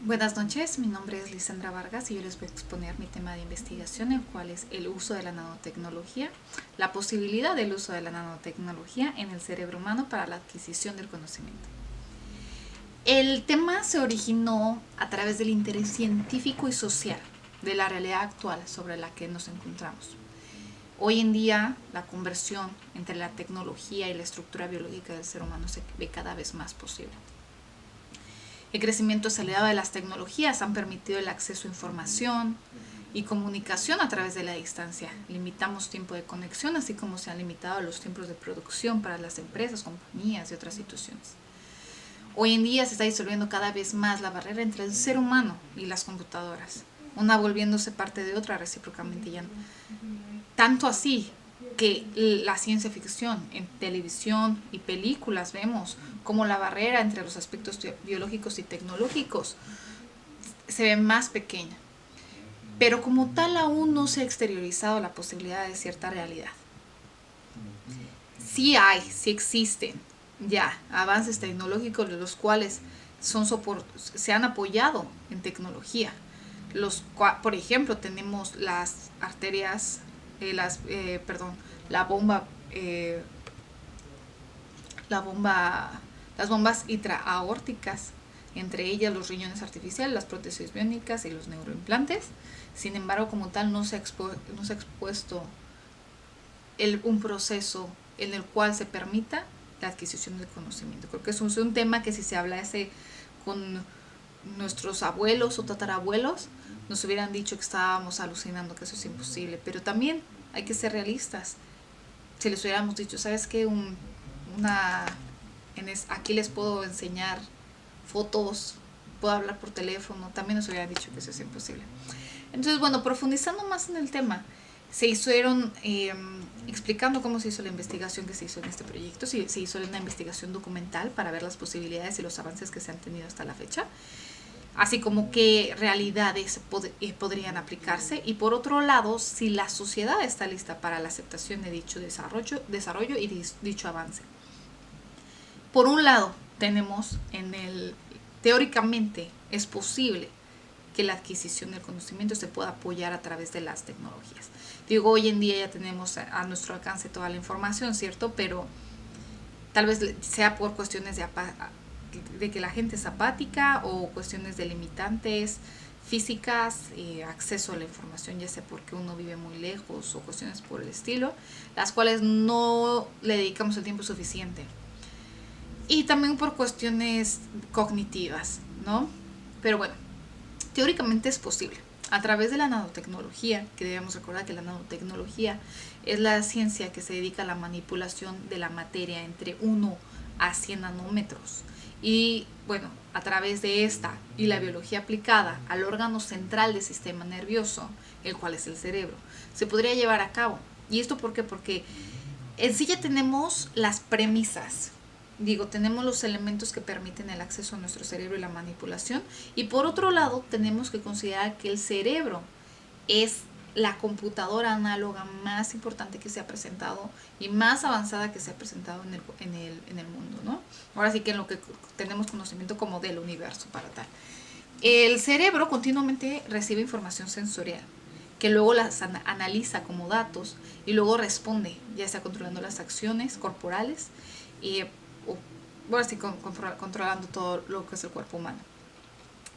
Buenas noches, mi nombre es Lisandra Vargas y yo les voy a exponer mi tema de investigación, el cual es el uso de la nanotecnología, la posibilidad del uso de la nanotecnología en el cerebro humano para la adquisición del conocimiento. El tema se originó a través del interés científico y social de la realidad actual sobre la que nos encontramos. Hoy en día, la conversión entre la tecnología y la estructura biológica del ser humano se ve cada vez más posible. El crecimiento acelerado de las tecnologías han permitido el acceso a información y comunicación a través de la distancia. Limitamos tiempo de conexión, así como se han limitado los tiempos de producción para las empresas, compañías y otras situaciones. Hoy en día se está disolviendo cada vez más la barrera entre el ser humano y las computadoras, una volviéndose parte de otra recíprocamente ya. Tanto así que la ciencia ficción en televisión y películas vemos como la barrera entre los aspectos biológicos y tecnológicos se ve más pequeña, pero como tal aún no se ha exteriorizado la posibilidad de cierta realidad. Sí sí existen ya avances tecnológicos de los cuales se han apoyado en tecnología. Por ejemplo, tenemos las arterias, la bomba, la bomba, las bombas intraaórticas, entre ellas los riñones artificiales, las prótesis biónicas y los neuroimplantes. Sin embargo, como tal, no se ha expuesto un proceso en el cual se permita la adquisición del conocimiento. Creo que es un tema que si se hablase con nuestros abuelos o tatarabuelos, nos hubieran dicho que estábamos alucinando, que eso es imposible. Pero también hay que ser realistas. Si les hubiéramos dicho, ¿sabes qué? Aquí les puedo enseñar fotos, puedo hablar por teléfono, también nos hubieran dicho que eso es imposible. Entonces, bueno, profundizando más en el tema, se hicieron, explicando cómo se hizo la investigación que se hizo en este proyecto. Se hizo una investigación documental para ver las posibilidades y los avances que se han tenido hasta la fecha, así como qué realidades podrían aplicarse, y por otro lado, si la sociedad está lista para la aceptación de dicho desarrollo y dicho avance. Por un lado, tenemos teóricamente es posible que la adquisición del conocimiento se pueda apoyar a través de las tecnologías. Digo, hoy en día ya tenemos a nuestro alcance toda la información, ¿cierto? Pero tal vez sea por cuestiones de que la gente es apática, o cuestiones de limitantes físicas, acceso a la información, ya sea porque uno vive muy lejos o cuestiones por el estilo, las cuales no le dedicamos el tiempo suficiente. Y también por cuestiones cognitivas, ¿no? Pero bueno, teóricamente es posible. A través de la nanotecnología, que debemos recordar que la nanotecnología es la ciencia que se dedica a la manipulación de la materia entre 1 a 100 nanómetros. Y bueno, a través de esta y la biología aplicada al órgano central del sistema nervioso, el cual es el cerebro, se podría llevar a cabo. ¿Y esto por qué? Porque en sí ya tenemos las premisas. Tenemos los elementos que permiten el acceso a nuestro cerebro y la manipulación. Y por otro lado, tenemos que considerar que el cerebro es la computadora análoga más importante que se ha presentado y más avanzada que se ha presentado en el mundo, ¿no? Ahora sí que en lo que tenemos conocimiento como del universo para tal. El cerebro continuamente recibe información sensorial, que luego las analiza como datos y luego responde, ya sea controlando las acciones corporales y bueno, sí, controlando todo lo que es el cuerpo humano.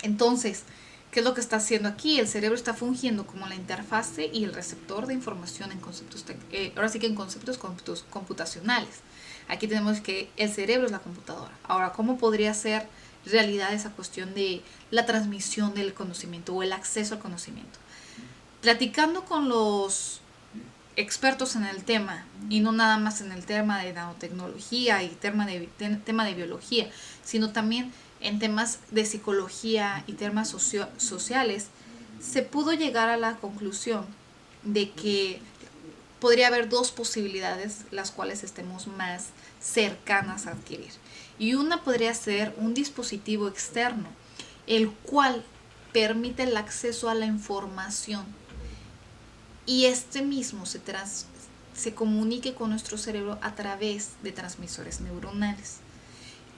Entonces, ¿qué es lo que está haciendo aquí? El cerebro está fungiendo como la interfase y el receptor de información en conceptos, ahora sí que en conceptos computacionales. Aquí tenemos que el cerebro es la computadora. Ahora, ¿cómo podría ser realidad esa cuestión de la transmisión del conocimiento o el acceso al conocimiento? Platicando con los expertos en el tema, y no nada más en el tema de nanotecnología y tema de biología, sino también en temas de psicología y temas sociales, se pudo llegar a la conclusión de que podría haber dos posibilidades las cuales estemos más cercanas a adquirir. Y una podría ser un dispositivo externo, el cual permite el acceso a la información, y este mismo se comunique con nuestro cerebro a través de transmisores neuronales.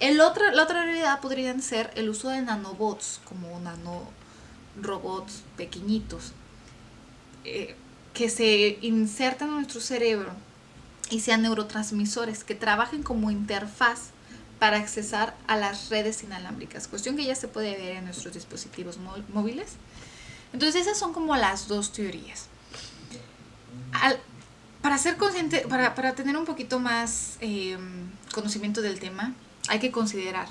La otra realidad podrían ser el uso de nanobots, como nanorobots pequeñitos, que se insertan en nuestro cerebro y sean neurotransmisores, que trabajen como interfaz para accesar a las redes inalámbricas, cuestión que ya se puede ver en nuestros dispositivos móviles. Entonces esas son como las dos teorías. Para ser consciente, para tener un poquito más conocimiento del tema, hay que considerar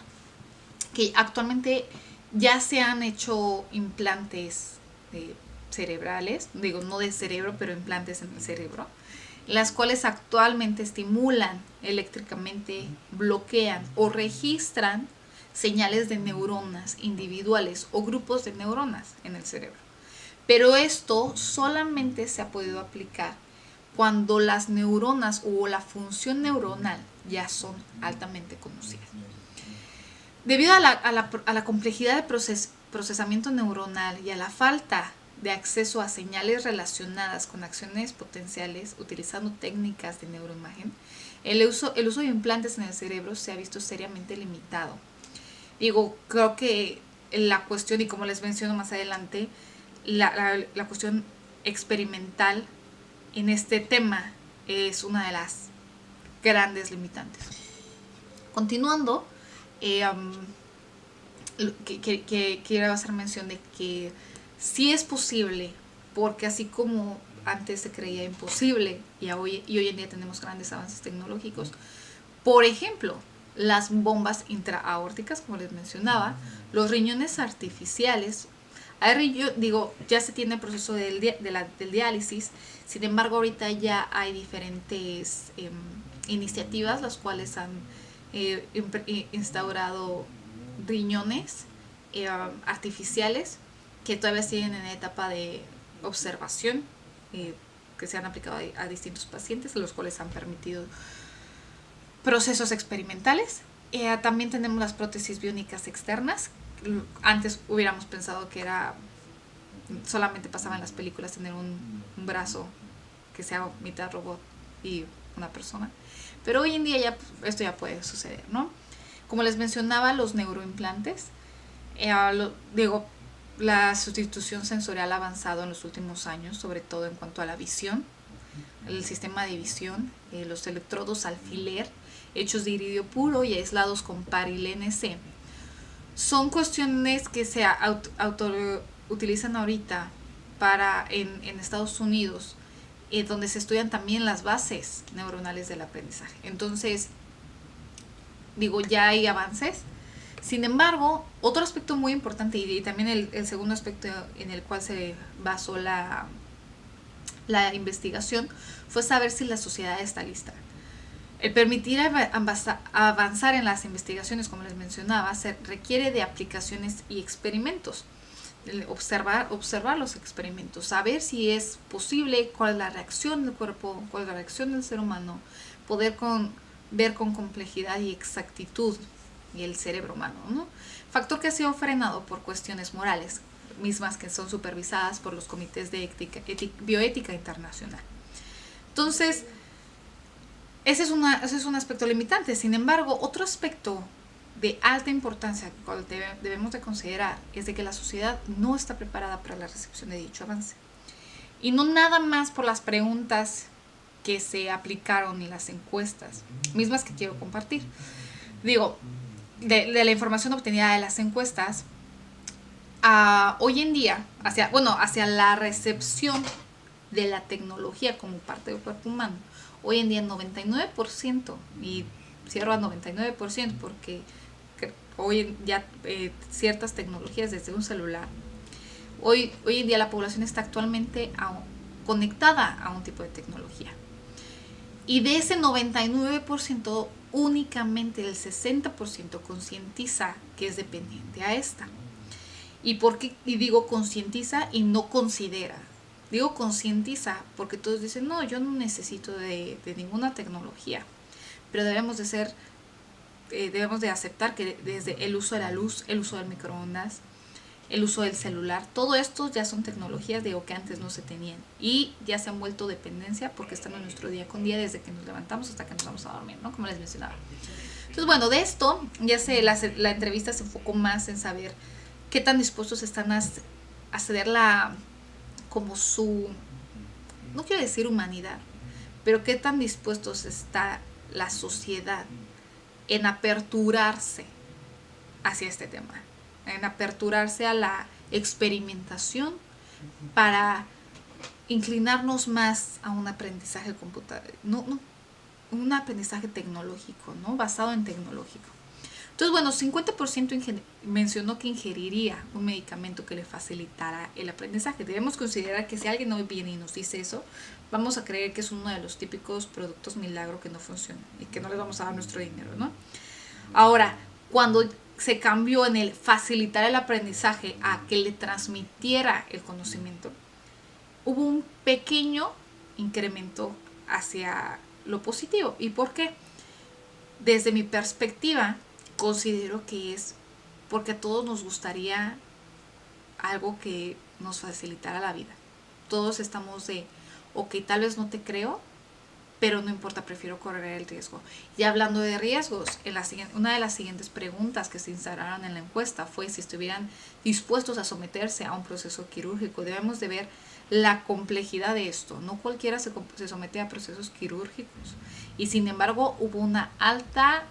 que actualmente ya se han hecho implantes cerebrales, digo no de cerebro, pero implantes en el cerebro, las cuales actualmente estimulan eléctricamente, bloquean o registran señales de neuronas individuales o grupos de neuronas en el cerebro. Pero esto solamente se ha podido aplicar cuando las neuronas o la función neuronal ya son altamente conocidas. Debido a la complejidad de procesamiento neuronal y a la falta de acceso a señales relacionadas con acciones potenciales utilizando técnicas de neuroimagen, el uso de implantes en el cerebro se ha visto seriamente limitado. Digo, creo que la cuestión, y como les menciono más adelante, la cuestión experimental en este tema es una de las grandes limitantes. Continuando, quiero hacer mención de que sí es posible, porque así como antes se creía imposible y hoy en día tenemos grandes avances tecnológicos, por ejemplo, las bombas intraaórticas, como les mencionaba, los riñones artificiales. Ya se tiene el proceso del diálisis, sin embargo ahorita ya hay diferentes iniciativas las cuales han instaurado riñones artificiales que todavía siguen en etapa de observación, que se han aplicado a distintos pacientes, los cuales han permitido procesos experimentales. También tenemos las prótesis biónicas externas. Antes hubiéramos pensado que solamente pasaba en las películas tener un brazo que sea mitad robot y una persona, pero hoy en día esto ya puede suceder, ¿no? Como les mencionaba, los neuroimplantes, la sustitución sensorial ha avanzado en los últimos años, sobre todo en cuanto a la visión, el sistema de visión, los electrodos alfiler hechos de iridio puro y aislados con PARIL-NC. Son cuestiones que se utilizan ahorita en Estados Unidos, donde se estudian también las bases neuronales del aprendizaje. Entonces, ya hay avances. Sin embargo, otro aspecto muy importante y también el segundo aspecto en el cual se basó la investigación fue saber si la sociedad está lista. El permitir avanzar en las investigaciones, como les mencionaba, se requiere de aplicaciones y experimentos. Observar los experimentos, saber si es posible, cuál es la reacción del cuerpo, cuál es la reacción del ser humano, poder ver con complejidad y exactitud y el cerebro humano, ¿no? Factor que ha sido frenado por cuestiones morales, mismas que son supervisadas por los comités de bioética internacional. Entonces, ese es un aspecto limitante. Sin embargo, otro aspecto de alta importancia que debemos de considerar es de que la sociedad no está preparada para la recepción de dicho avance. Y no nada más por las preguntas que se aplicaron y las encuestas, mismas que quiero compartir. De la información obtenida de las encuestas, hoy en día, hacia la recepción de la tecnología como parte del cuerpo humano, hoy en día 99%, y cierro a 99% porque hoy ya ciertas tecnologías desde un celular, hoy en día la población está actualmente conectada a un tipo de tecnología. Y de ese 99%, únicamente el 60% concientiza que es dependiente a esta. ¿Y digo concientiza y no considera? Digo concientiza porque todos dicen, no, yo no necesito de ninguna tecnología. Pero debemos de aceptar que desde el uso de la luz, el uso del microondas, el uso del celular, todo esto ya son tecnologías que antes no se tenían y ya se han vuelto dependencia porque están en nuestro día con día desde que nos levantamos hasta que nos vamos a dormir, ¿no? Como les mencionaba. Entonces, bueno, de esto la entrevista se enfocó más en saber qué tan dispuestos están a ceder como su, no quiero decir humanidad, pero qué tan dispuestos está la sociedad en aperturarse hacia este tema, en aperturarse a la experimentación para inclinarnos más a un aprendizaje un aprendizaje tecnológico, ¿no? Basado en tecnológico. Entonces, bueno, 50% mencionó que ingeriría un medicamento que le facilitara el aprendizaje. Debemos considerar que si alguien hoy viene y nos dice eso, vamos a creer que es uno de los típicos productos milagro que no funcionan y que no les vamos a dar nuestro dinero, ¿no? Ahora, cuando se cambió en el facilitar el aprendizaje a que le transmitiera el conocimiento, hubo un pequeño incremento hacia lo positivo. ¿Y por qué? Desde mi perspectiva, considero que es porque a todos nos gustaría algo que nos facilitara la vida. Todos estamos de, ok, tal vez no te creo, pero no importa, prefiero correr el riesgo. Y hablando de riesgos, una de las siguientes preguntas que se instalaron en la encuesta fue si estuvieran dispuestos a someterse a un proceso quirúrgico. Debemos de ver la complejidad de esto. No cualquiera se somete a procesos quirúrgicos. Y sin embargo, hubo una alta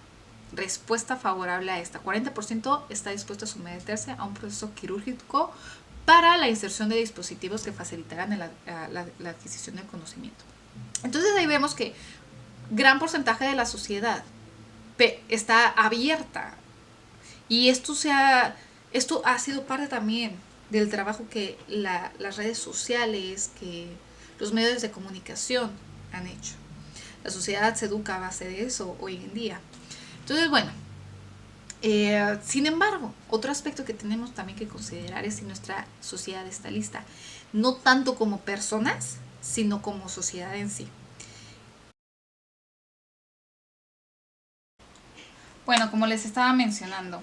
respuesta favorable a esta. 40% está dispuesto a someterse a un proceso quirúrgico para la inserción de dispositivos que facilitaran la adquisición del conocimiento. Entonces ahí vemos que gran porcentaje de la sociedad está abierta, y esto ha sido parte también del trabajo que las redes sociales, que los medios de comunicación han hecho. La sociedad se educa a base de eso hoy en día. Entonces, bueno, sin embargo, otro aspecto que tenemos también que considerar es si nuestra sociedad está lista, no tanto como personas, sino como sociedad en sí. Bueno, como les estaba mencionando,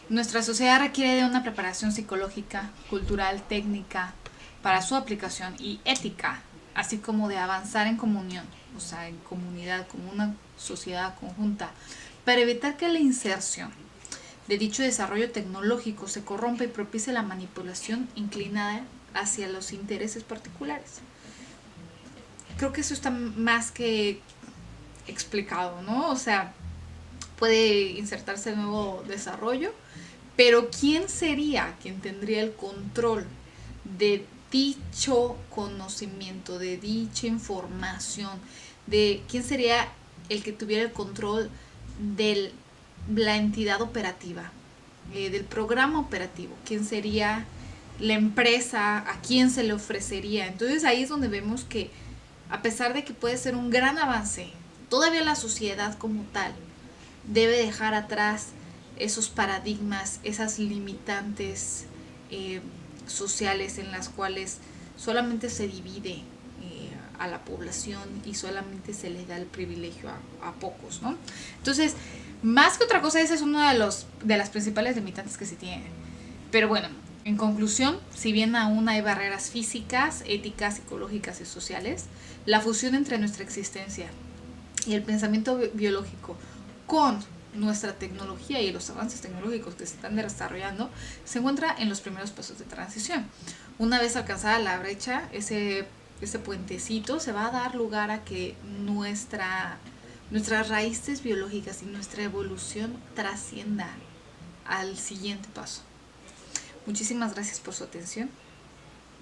nuestra sociedad requiere de una preparación psicológica, cultural, técnica para su aplicación y ética, así como de avanzar en comunión, o sea, en comunidad, como una sociedad conjunta, para evitar que la inserción de dicho desarrollo tecnológico se corrompa y propicie la manipulación inclinada hacia los intereses particulares. Creo que eso está más que explicado, ¿no? O sea, puede insertarse el nuevo desarrollo, pero ¿quién sería quien tendría el control de dicho conocimiento, de dicha información? De quién sería el que tuviera el control de la entidad operativa, del programa operativo? ¿Quién sería la empresa? ¿A quién se le ofrecería? Entonces ahí es donde vemos que, a pesar de que puede ser un gran avance, todavía la sociedad como tal debe dejar atrás esos paradigmas, esas limitantes sociales en las cuales solamente se divide a la población y solamente se le da el privilegio a pocos, ¿no? Entonces, más que otra cosa, esa es una de las principales limitantes que se tienen. Pero bueno, en conclusión, si bien aún hay barreras físicas, éticas, psicológicas y sociales, la fusión entre nuestra existencia y el pensamiento biológico con nuestra tecnología y los avances tecnológicos que se están desarrollando se encuentra en los primeros pasos de transición. Una vez alcanzada la brecha, ese puentecito se va a dar lugar a que nuestras raíces biológicas y nuestra evolución trascienda al siguiente paso. Muchísimas gracias por su atención.